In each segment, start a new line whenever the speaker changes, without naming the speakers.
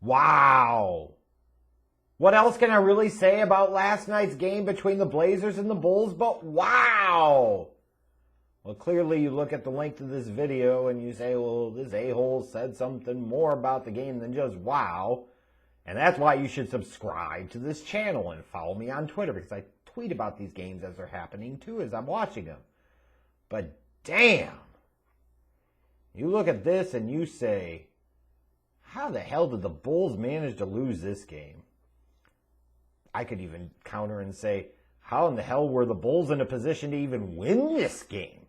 Wow. What else can I really say about last night's game between the Blazers and the Bulls but wow? Well, clearly you look at the length of this video and you say, well, this a-hole said something more about the game than just wow. And that's why you should subscribe to this channel and follow me on Twitter, because I tweet about these games as they're happening too, as I'm watching them. But damn, you look at this and you say, how the hell did the Bulls manage to lose this game? I could even counter and say, how in the hell were the Bulls in a position to even win this game?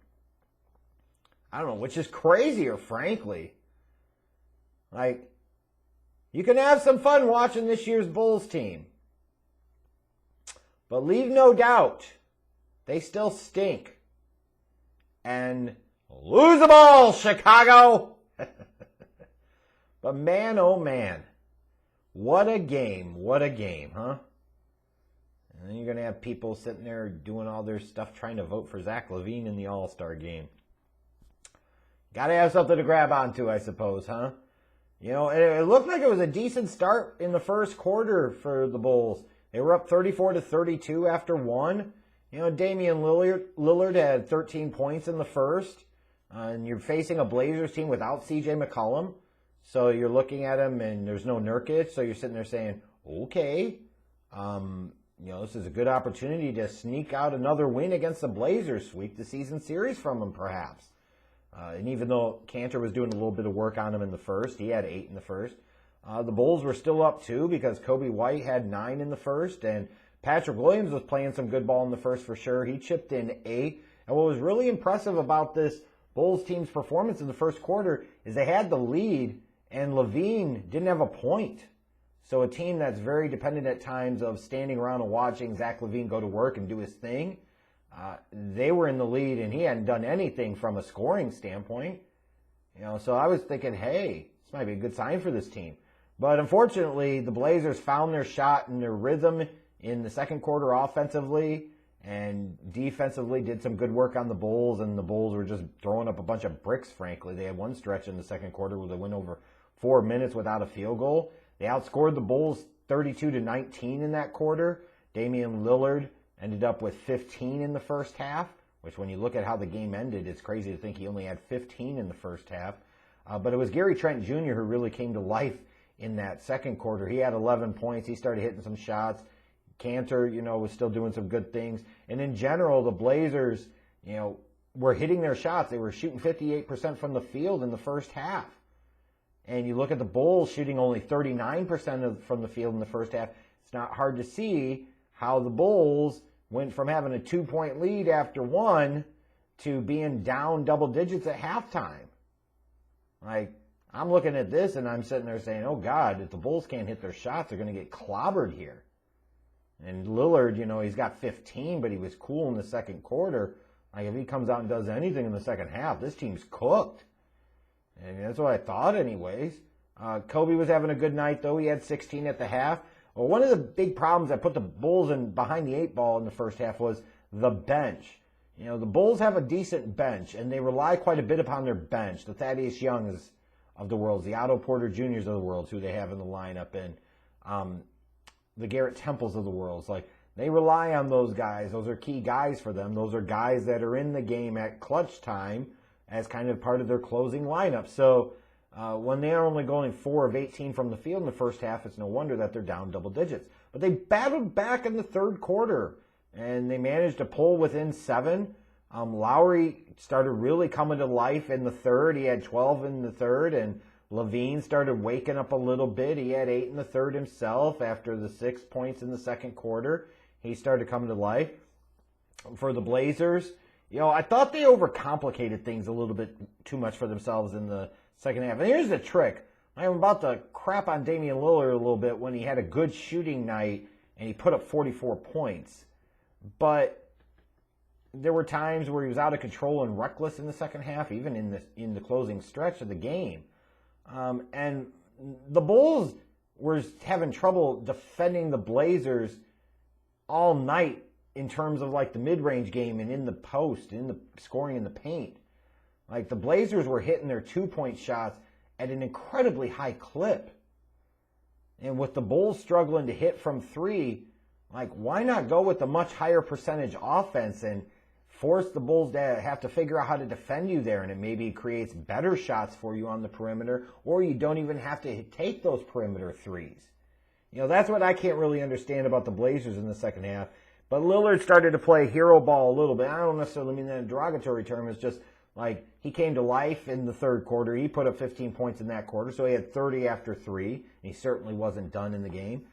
I don't know, which is crazier, frankly. Like, you can have some fun watching this year's Bulls team. But leave no doubt, they still stink. And lose them all, Chicago! But man, oh man, what a game, huh? And then you're going to have people sitting there doing all their stuff trying to vote for Zach LaVine in the All-Star game. Got to have something to grab onto, I suppose, huh? You know, it looked like it was a decent start in the first quarter for the Bulls. They were up 34-32 after one. You know, Damian Lillard had 13 points in the first. And you're facing a Blazers team without C.J. McCollum. So you're looking at him and there's no Nurkic. So you're sitting there saying, okay, you know, this is a good opportunity to sneak out another win against the Blazers, sweep the season series from them perhaps. And even though Cantor was doing a little bit of work on him in the first, he had 8 in the first. The Bulls were still up 2 because Kobe White had 9 in the first, and Patrick Williams was playing some good ball in the first for sure. He chipped in 8. And what was really impressive about this Bulls team's performance in the first quarter is they had the lead, and LaVine didn't have a point. So a team that's very dependent at times of standing around and watching Zach LaVine go to work and do his thing, they were in the lead, and he hadn't done anything from a scoring standpoint. You know, so I was thinking, hey, this might be a good sign for this team. But unfortunately, the Blazers found their shot and their rhythm in the second quarter offensively, and defensively did some good work on the Bulls, and the Bulls were just throwing up a bunch of bricks, frankly. They had one stretch in the second quarter where they went over 4 minutes without a field goal. They outscored the Bulls 32-19 in that quarter. Damian Lillard ended up with 15 in the first half, which when you look at how the game ended, it's crazy to think he only had 15 in the first half. But it was Gary Trent Jr. who really came to life in that second quarter. He had 11 points. He started hitting some shots. Cantor, you know, was still doing some good things. And in general, the Blazers, you know, were hitting their shots. They were shooting 58% from the field in the first half. And you look at the Bulls shooting only 39% from the field in the first half. It's not hard to see how the Bulls went from having a 2-point lead after one to being down double digits at halftime. Like, I'm looking at this and I'm sitting there saying, oh God, if the Bulls can't hit their shots, they're going to get clobbered here. And Lillard, you know, he's got 15, but he was cool in the second quarter. Like, if he comes out and does anything in the second half, this team's cooked. And that's what I thought anyways. Kobe was having a good night, though. He had 16 at the half. Well, one of the big problems that put the Bulls in behind the 8 ball in the first half was the bench. You know, the Bulls have a decent bench, and they rely quite a bit upon their bench. The Thaddeus Youngs of the world, the Otto Porter Jr.'s of the world, who they have in the lineup, and the Garrett Temples of the world. It's like, they rely on those guys. Those are key guys for them. Those are guys that are in the game at clutch time as kind of part of their closing lineup. So when they're only going 4 of 18 from the field in the first half, it's no wonder that they're down double digits. But they battled back in the third quarter, and they managed to pull within 7. Lowry started really coming to life in the third. He had 12 in the third, and LaVine started waking up a little bit. He had 8 in the third himself after the 6 points in the second quarter. He started coming to life. For the Blazers, you know, I thought they overcomplicated things a little bit too much for themselves in the second half. And here's the trick. I'm about to crap on Damian Lillard a little bit when he had a good shooting night and he put up 44 points. But there were times where he was out of control and reckless in the second half, even in the closing stretch of the game. And the Bulls were having trouble defending the Blazers all night in terms of like the mid-range game and in the post, in the scoring in the paint. Like, the Blazers were hitting their 2-point shots at an incredibly high clip. And with the Bulls struggling to hit from three, like, why not go with a much higher percentage offense and force the Bulls to have to figure out how to defend you there, and it maybe creates better shots for you on the perimeter, or you don't even have to take those perimeter threes. You know, that's what I can't really understand about the Blazers in the second half. But Lillard started to play hero ball a little bit. I don't necessarily mean that in a derogatory term. It's just like he came to life in the third quarter. He put up 15 points in that quarter, so he had 30 after three. And he certainly wasn't done in the game.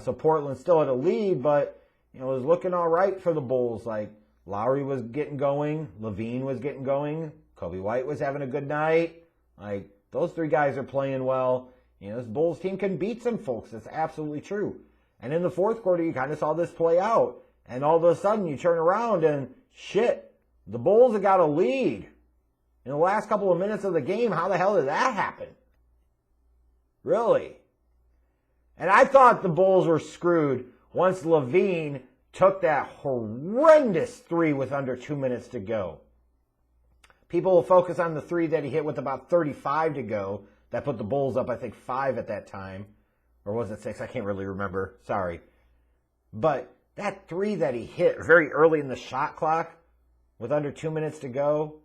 So Portland still had a lead, but you know, it was looking all right for the Bulls. Like Lowry was getting going, LaVine was getting going, Kobe White was having a good night. Like those three guys are playing well. You know, this Bulls team can beat some folks. That's absolutely true. And in the fourth quarter, you kind of saw this play out. And all of a sudden, you turn around and, shit, the Bulls have got a lead. In the last couple of minutes of the game, how the hell did that happen? Really? And I thought the Bulls were screwed once LaVine took that horrendous three with under 2 minutes to go. People will focus on the three that he hit with about 35 to go. That put the Bulls up, I think, 5 at that time. Or was it 6? I can't really remember. Sorry. But that three that he hit very early in the shot clock with under 2 minutes to go,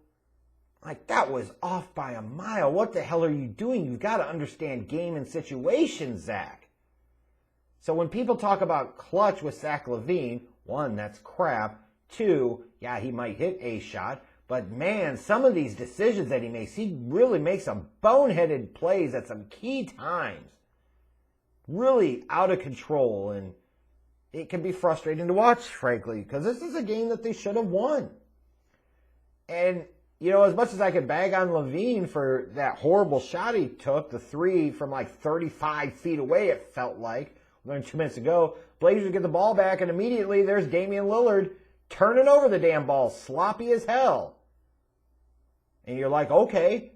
like that was off by a mile. What the hell are you doing? You've got to understand game and situation, Zach. So when people talk about clutch with Zach LaVine, 1, that's crap. 2, yeah, he might hit a shot. But man, some of these decisions that he makes, he really makes some boneheaded plays at some key times. Really out of control, and it can be frustrating to watch, frankly, because this is a game that they should have won. And, you know, as much as I could bag on LaVine for that horrible shot he took, the three from like 35 feet away, it felt like, only 2 minutes ago, Blazers get the ball back, and immediately there's Damian Lillard turning over the damn ball, sloppy as hell. And you're like, okay.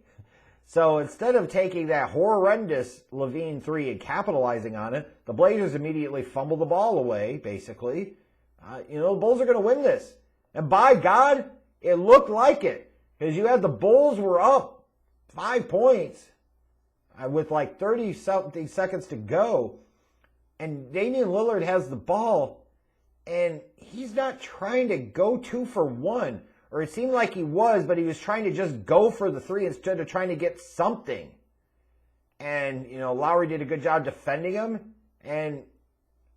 So instead of taking that horrendous LaVine three and capitalizing on it, the Blazers immediately fumble the ball away, basically. You know, the Bulls are going to win this. And by God, it looked like it. Because you had the Bulls were up 5 points with like 30-something seconds to go. And Damian Lillard has the ball, and he's not trying to go 2 for 1. Or it seemed like he was, but he was trying to just go for the three instead of trying to get something. And, you know, Lowry did a good job defending him. And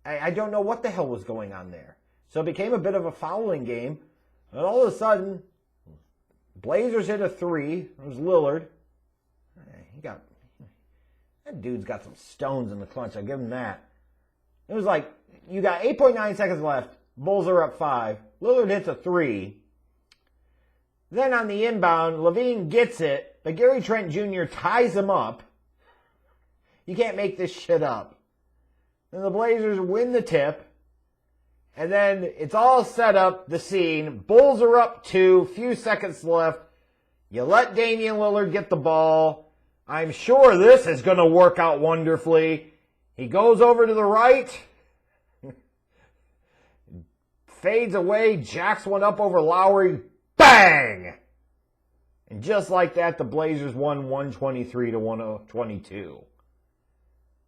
I don't know what the hell was going on there. So it became a bit of a fouling game. And all of a sudden, Blazers hit a three. It was Lillard. That dude's got some stones in the clutch. I'll give him that. It was like, you got 8.9 seconds left. Bulls are up 5. Lillard hits a three. Then on the inbound, LaVine gets it, but Gary Trent Jr. ties him up. You can't make this shit up. Then the Blazers win the tip. And then it's all set up, the scene. Bulls are up 2, few seconds left. You let Damian Lillard get the ball. I'm sure this is going to work out wonderfully. He goes over to the right. Fades away, jacks one up over Lowry. Bang! And just like that, the Blazers won 123 to 122.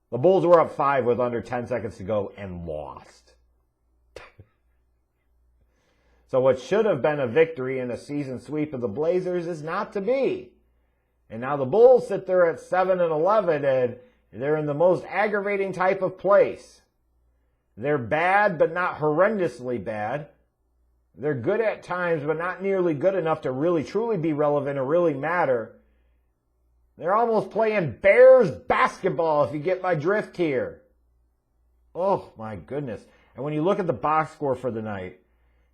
The Bulls were up 5 with under 10 seconds to go and lost. So what should have been a victory in a season sweep of the Blazers is not to be. And now the Bulls sit there at 7-11, and they're in the most aggravating type of place. They're bad, but not horrendously bad. They're good at times, but not nearly good enough to really truly be relevant or really matter. They're almost playing Bears basketball, if you get my drift here. Oh, my goodness. And when you look at the box score for the night,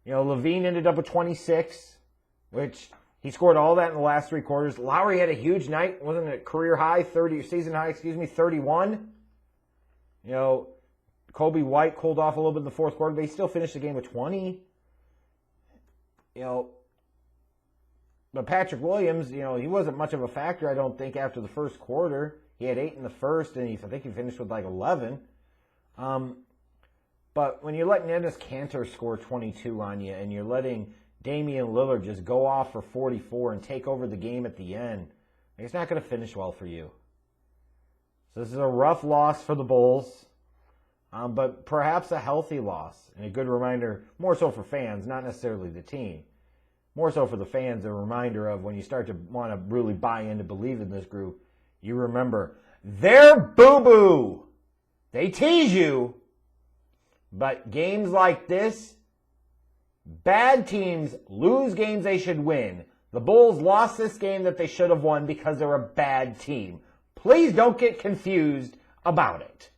you know, LaVine ended up with 26, which he scored all that in the last 3 quarters. Lowry had a huge night. Wasn't it career high, season high, 31? You know, Kobe White cooled off a little bit in the fourth quarter, but he still finished the game with 20. You know, but Patrick Williams, you know, he wasn't much of a factor, I don't think, after the first quarter. He had 8 in the first, and I think he finished with like 11. But when you're letting Enes Kanter score 22 on you, and you're letting Damian Lillard just go off for 44 and take over the game at the end, it's not going to finish well for you. So this is a rough loss for the Bulls, but perhaps a healthy loss and a good reminder, more so for fans, not necessarily the team. More so for the fans, a reminder of when you start to want to really buy in to believe in this group, you remember, they're boo-boo. They tease you, but games like this, bad teams lose games they should win. The Bulls lost this game that they should have won because they're a bad team. Please don't get confused about it.